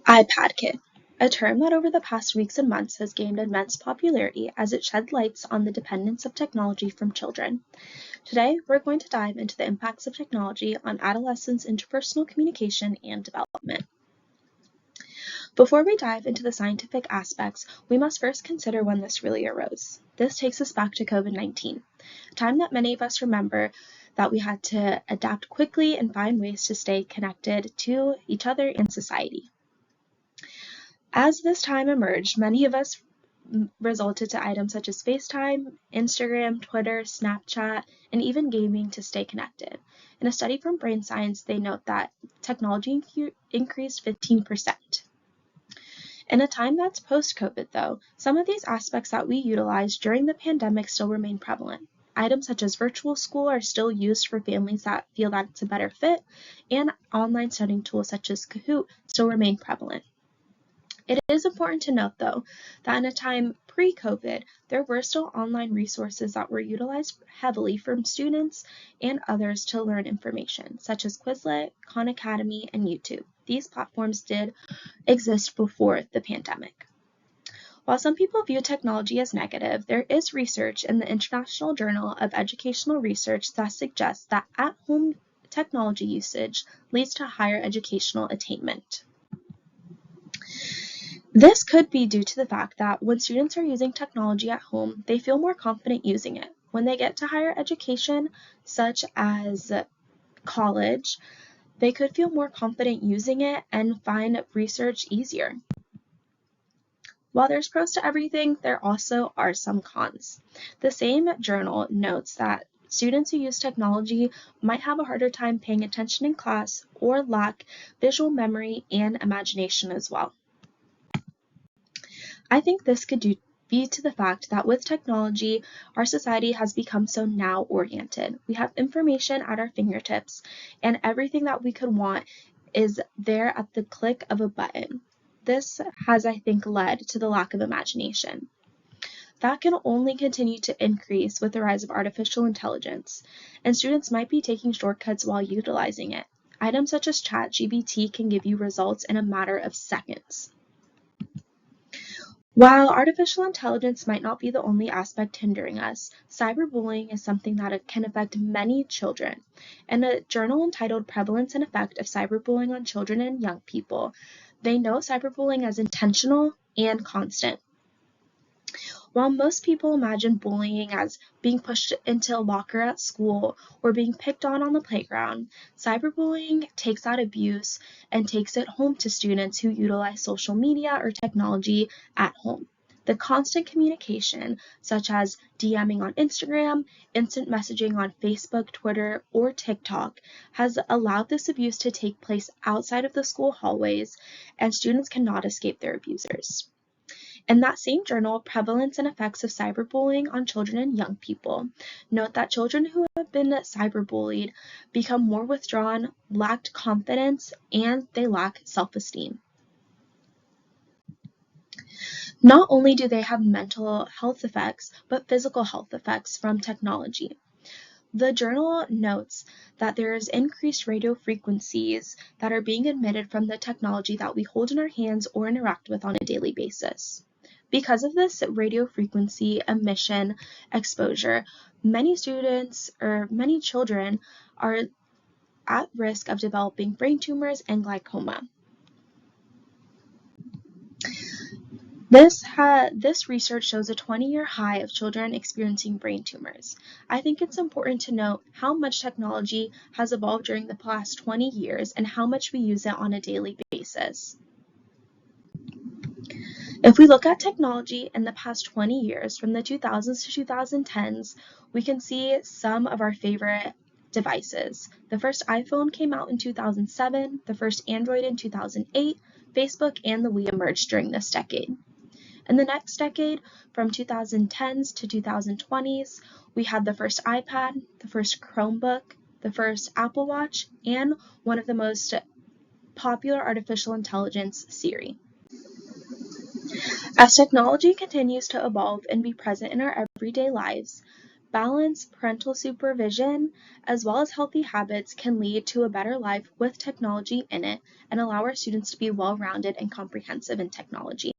iPad Kid, a term that over the past weeks and months has gained immense popularity as it sheds lights on the dependence of technology from children. Today, we're going to dive into the impacts of technology on adolescents' interpersonal communication and development. Before we dive into the scientific aspects, we must first consider when this really arose. This takes us back to COVID-19, a time that many of us remember that we had to adapt quickly and find ways to stay connected to each other and society. As this time emerged, many of us resorted to items such as FaceTime, Instagram, Twitter, Snapchat, and even gaming to stay connected. In a study from Brain Science, they note that technology increased 15%. In a time that's post-COVID, though, some of these aspects that we utilized during the pandemic still remain prevalent. Items such as virtual school are still used for families that feel that it's a better fit, and online studying tools such as Kahoot still remain prevalent. It is important to note, though, that in a time pre-COVID, there were still online resources that were utilized heavily from students and others to learn information, such as Quizlet, Khan Academy, and YouTube. These platforms did exist before the pandemic. While some people view technology as negative, there is research in the International Journal of Educational Research that suggests that at-home technology usage leads to higher educational attainment. This could be due to the fact that when students are using technology at home, they feel more confident using it. When they get to higher education, such as college, they could feel more confident using it and find research easier. While there's pros to everything, there also are some cons. The same journal notes that students who use technology might have a harder time paying attention in class or lack visual memory and imagination as well. I think this could be to the fact that with technology, our society has become so now-oriented. We have information at our fingertips, and everything that we could want is there at the click of a button. This has, I think, led to the lack of imagination. That can only continue to increase with the rise of artificial intelligence, and students might be taking shortcuts while utilizing it. Items such as ChatGPT can give you results in a matter of seconds. While artificial intelligence might not be the only aspect hindering us, cyberbullying is something that can affect many children. In a journal entitled Prevalence and Effect of Cyberbullying on Children and Young People, they note cyberbullying as intentional and constant. While most people imagine bullying as being pushed into a locker at school or being picked on the playground, cyberbullying takes that abuse and takes it home to students who utilize social media or technology at home. The constant communication, such as DMing on Instagram, instant messaging on Facebook, Twitter, or TikTok, has allowed this abuse to take place outside of the school hallways, and students cannot escape their abusers. In that same journal, Prevalence and Effects of Cyberbullying on Children and Young People, note that children who have been cyberbullied become more withdrawn, lack confidence, and they lack self-esteem. Not only do they have mental health effects, but physical health effects from technology. The journal notes that there is increased radio frequencies that are being emitted from the technology that we hold in our hands or interact with on a daily basis. Because of this radio frequency emission exposure, many students or many children are at risk of developing brain tumors and glaucoma. This research shows a 20-year high of children experiencing brain tumors. I think it's important to note how much technology has evolved during the past 20 years and how much we use it on a daily basis. If we look at technology in the past 20 years, from the 2000s to 2010s, we can see some of our favorite devices. The first iPhone came out in 2007, the first Android in 2008, Facebook and the Wii emerged during this decade. In the next decade, from 2010s to 2020s, we had the first iPad, the first Chromebook, the first Apple Watch, and one of the most popular artificial intelligence, Siri. As technology continues to evolve and be present in our everyday lives, Balance, parental supervision, as well as healthy habits can lead to a better life with technology in it and allow our students to be well-rounded and comprehensive in technology.